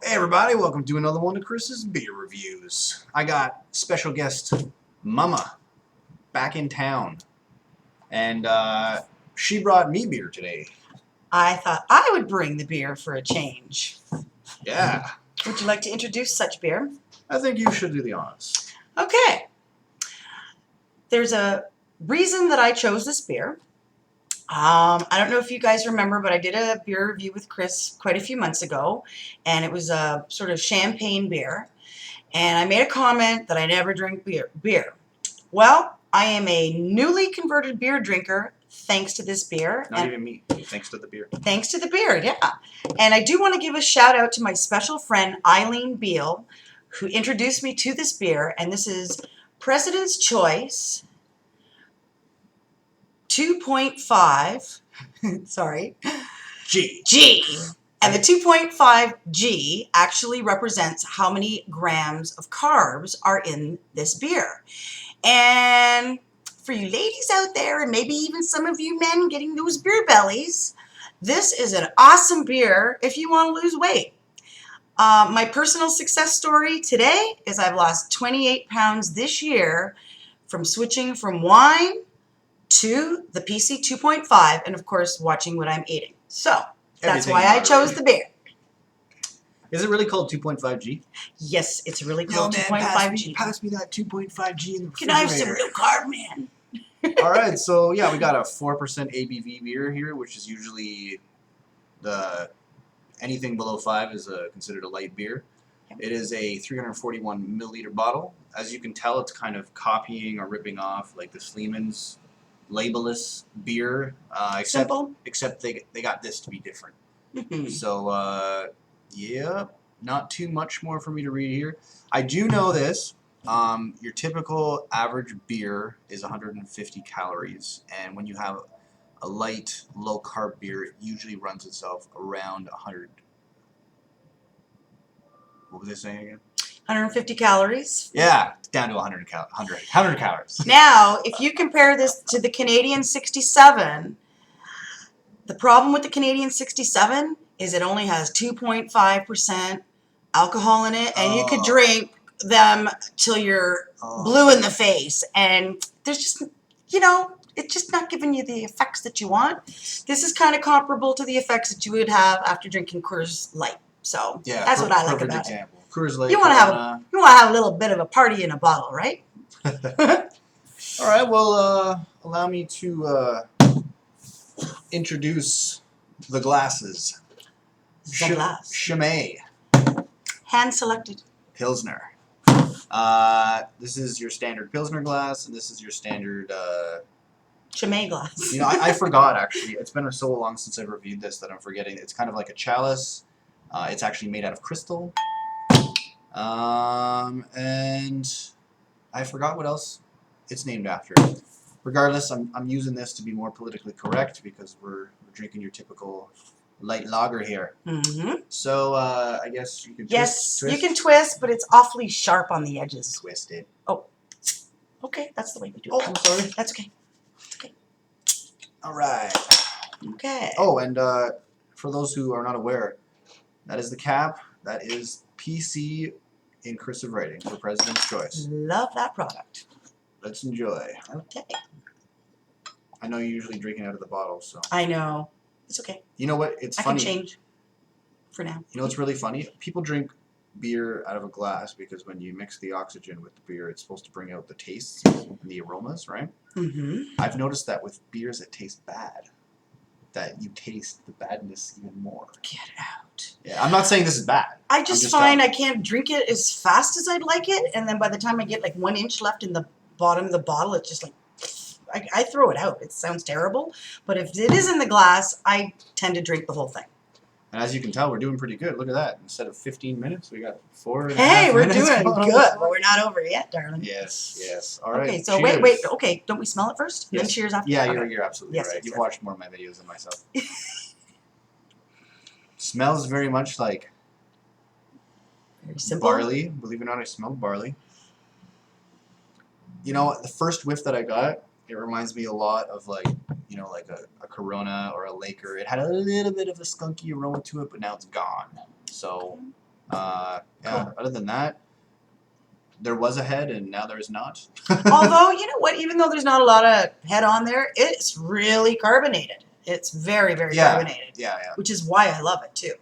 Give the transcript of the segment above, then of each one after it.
Hey everybody, welcome to another one of Chris's beer reviews. I got special guest Mama back in town, and she brought me beer today. I thought I would bring the beer for a change. Yeah, Would you like to introduce such beer? I think you should do the honors. Okay. There's a reason that I chose this beer. I don't know if you guys remember, but I did a beer review with Chris quite a few months ago, and it was a sort of champagne beer. And I made a comment that I never drink beer. Well, I am a newly converted beer drinker thanks to this beer. Not even me, thanks to the beer. Thanks to the beer, yeah. And I do want to give a shout out to my special friend Eileen Beal, who introduced me to this beer, and this is President's Choice 2.5, sorry, G. And the 2.5 G actually represents how many grams of carbs are in this beer. And for you ladies out there, and maybe even some of you men getting those beer bellies, this is an awesome beer if you want to lose weight. My personal success story today is I've lost 28 pounds this year from switching from wine to the PC 2.5 and, of course, watching what I'm eating. So that's why I chose the beer. Is it really called 2.5G? Yes, it's really called 2.5G. Pass me that 2.5G in the refrigerator. Can I have some real carb, man? All right, so yeah, we got a 4% ABV beer here, which is usually anything below 5 is considered a light beer. Yep. It is a 341 milliliter bottle. As you can tell, it's kind of copying or ripping off like the Sleeman's labelless beer, except they got this to be different. So yeah, not too much more for me to read here. I do know this. Your typical average beer is 150 calories, and when you have a light, low-carb beer, it usually runs itself around 100. What was I saying again? 150 calories. Yeah, it's down to 100 calories. Now, if you compare this to the Canadian 67, the problem with the Canadian 67 is it only has 2.5% alcohol in it, and you could drink them till you're blue in the face, and there's just, it's just not giving you the effects that you want. This is kind of comparable to the effects that you would have after drinking Coors Light. So yeah, that's what I like about it. Coors Light. You want to have a little bit of a party in a bottle, right? All right. Well, allow me to introduce the glasses. Chimay. Hand selected. Pilsner. This is your standard Pilsner glass, and this is your standard Chimay glass. I forgot, actually. It's been so long since I've reviewed this that I'm forgetting. It's kind of like a chalice. It's actually made out of crystal. And I forgot what else it's named after. Regardless, I'm using this to be more politically correct because we're drinking your typical light lager here. Mm-hmm. So I guess you can twist. Yes, you can twist, but it's awfully sharp on the edges. Twist it. Oh, okay, that's the way we do it. Oh, I'm sorry. That's okay. It's okay. All right. Okay. Oh, and for those who are not aware, that is the cap. That is PC in cursive writing for President's Choice. Love that product. Let's enjoy. Okay. I know you're usually drinking out of the bottle, so. I know. It's okay. You know what? It's funny. I can change for now. You know what's really funny? People drink beer out of a glass because when you mix the oxygen with the beer, it's supposed to bring out the tastes and the aromas, right? Mm-hmm. I've noticed that with beers that taste bad, that you taste the badness even more. Get out. Yeah, I'm not saying this is bad. I just find I can't drink it as fast as I'd like it, and then by the time I get like 1 inch left in the bottom of the bottle, it's just like, I throw it out. It sounds terrible, but if it is in the glass, I tend to drink the whole thing. And as you can tell, we're doing pretty good. Look at that. Instead of 15 minutes, we got 4 and a Hey, half we're minutes doing going good, on. but we're not over yet, darling. Yes. All right. Okay, so cheers. wait. Okay, don't we smell it first? And then cheers after? Yeah, okay. you're absolutely yes, right. yes, You've yes. watched more of my videos than myself. Smells very much like very simple. Barley. Believe it or not, I smell barley. The first whiff that I got, it reminds me a lot of like a Corona or a Laker. It had a little bit of a skunky aroma to it, but now it's gone. So Yeah. Cool. Other than that, there was a head, and now there's not. Although, you know what? Even though there's not a lot of head on there, it's really carbonated. It's very, very carbonated. Yeah. Which is why I love it too.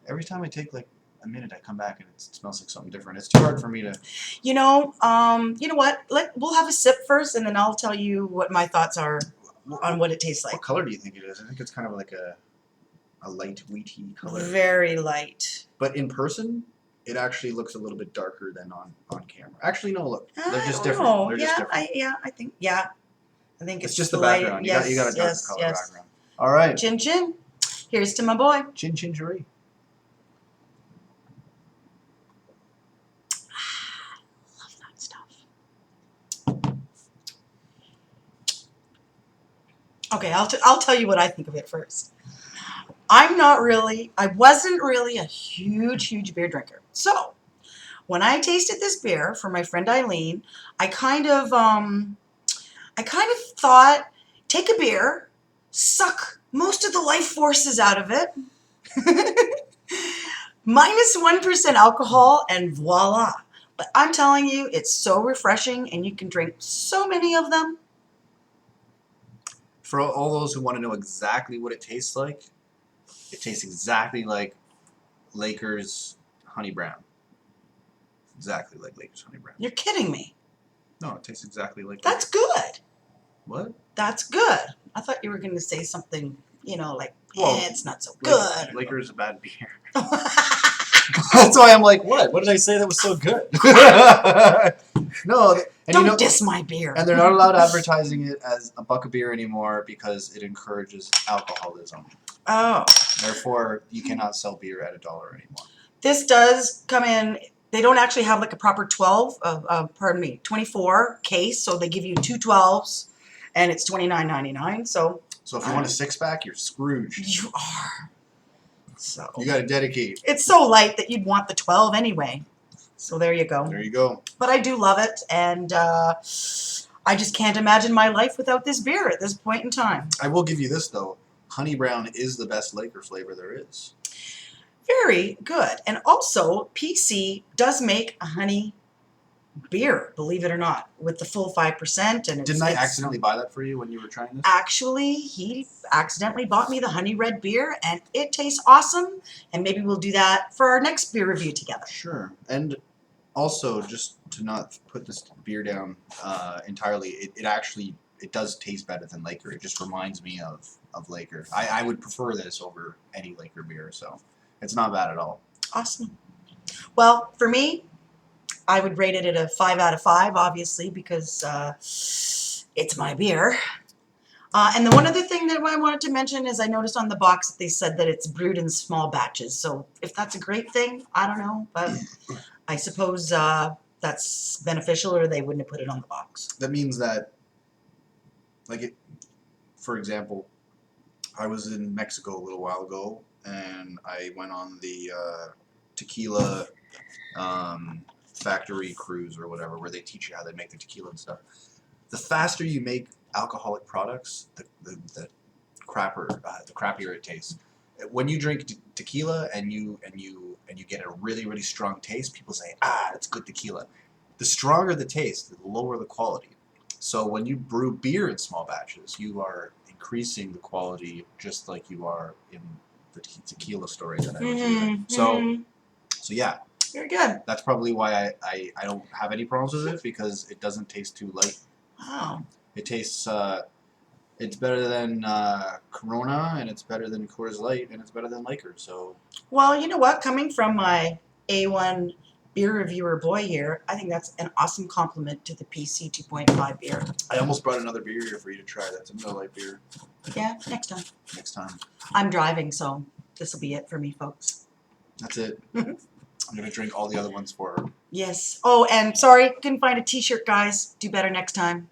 Every time I take like a minute, I come back and it smells like something different. It's too hard for me to. You know what? We'll have a sip first, and then I'll tell you what my thoughts are on what it tastes like. What color do you think it is? I think it's kind of like a light wheaty color. Very light. But in person, it actually looks a little bit darker than on camera. Actually, no, look, they're just I different. don't know. They're just different. I think It's just the background. Yes, You got a dark yes, color yes. background. All right. Chin chin. Here's to my boy. Chin chin cherry. Love that stuff. Okay, I'll tell you what I think of it first. I wasn't really a huge beer drinker. So, when I tasted this beer from my friend Eileen, I kind of thought, take a beer, suck most of the life forces out of it, minus 1% alcohol, and voila. But I'm telling you, it's so refreshing, and you can drink so many of them. For all those who want to know exactly what it tastes exactly like Lakers Honey Brown. Exactly like Lakers Honey Brown. You're kidding me. No, it tastes exactly like That's good. What? That's good. I thought you were going to say something, like, Well, it's not so good. Lakers is a bad beer. That's why I'm like, what? What did I say that was so good? No, and Don't diss my beer. And they're not allowed advertising it as a buck of beer anymore because it encourages alcoholism. Oh. Therefore, you cannot sell beer at $1 anymore. This does come in. They don't actually have like a proper 24 case, so they give you 2 12s, and it's $29.99. So if you want a 6-pack, you're Scrooged. You are. So you got to dedicate. It's so light that you'd want the 12 anyway. So there you go. There you go. But I do love it, and I just can't imagine my life without this beer at this point in time. I will give you this though. Honey Brown is the best Laker flavor there is. Very good. And also, PC does make a honey beer, believe it or not, with the full 5%. And Didn't I accidentally buy that for you when you were trying this? Actually, he accidentally bought me the honey red beer, and it tastes awesome. And maybe we'll do that for our next beer review together. Sure. And also, just to not put this beer down entirely, it does taste better than Laker. It just reminds me of Laker. I would prefer this over any Laker beer, so it's not bad at all. Awesome. Well, for me, I would rate it at a 5 out of 5, obviously, because it's my beer. And the one other thing that I wanted to mention is I noticed on the box that they said that it's brewed in small batches. So if that's a great thing, I don't know, but I suppose that's beneficial, or they wouldn't have put it on the box. That means that, for example, I was in Mexico a little while ago, and I went on the tequila factory cruise or whatever, where they teach you how they make the tequila and stuff. The faster you make alcoholic products, the crappier it tastes. When you drink tequila and you get a really strong taste, people say, it's good tequila. The stronger the taste, the lower the quality. So when you brew beer in small batches, you are increasing the quality just like you are in the tequila story that I was using. So yeah. Very good. That's probably why I don't have any problems with it, because it doesn't taste too light. Wow. It tastes, it's better than Corona, and it's better than Coors Light, and it's better than Laker, so. Well, you know what? Coming from my A1 beer reviewer boy here, I think that's an awesome compliment to the PC 2.5 beer. I almost brought another beer here for you to try. That's another light beer. Yeah, next time. Next time. I'm driving, so this will be it for me, folks. That's it. I'm going to drink all the other ones for her. Yes. Oh, and sorry, couldn't find a t-shirt, guys. Do better next time.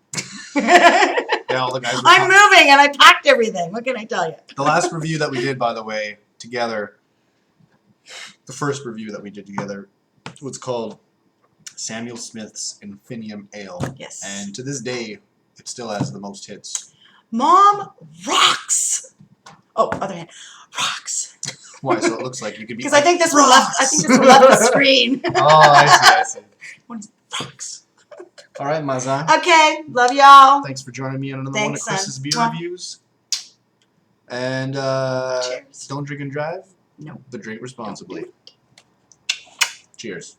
Yeah, all the guys were I'm moving, and I packed everything. What can I tell you? The last review that we did, by the way, together, the first review that we did together was called Samuel Smith's Infinium Ale. Yes. And to this day, it still has the most hits. Mom rocks. Oh, other hand. Rocks. Why? So it looks like you could be. Because I think this one left. I think this one left the screen. Oh, I see. One's rocks. All right, Mazan. Okay, love y'all. Thanks for joining me on another Thanks, one of Chris's son. beer Mwah. reviews. And Cheers. don't drink and drive. No. But drink responsibly. Cheers.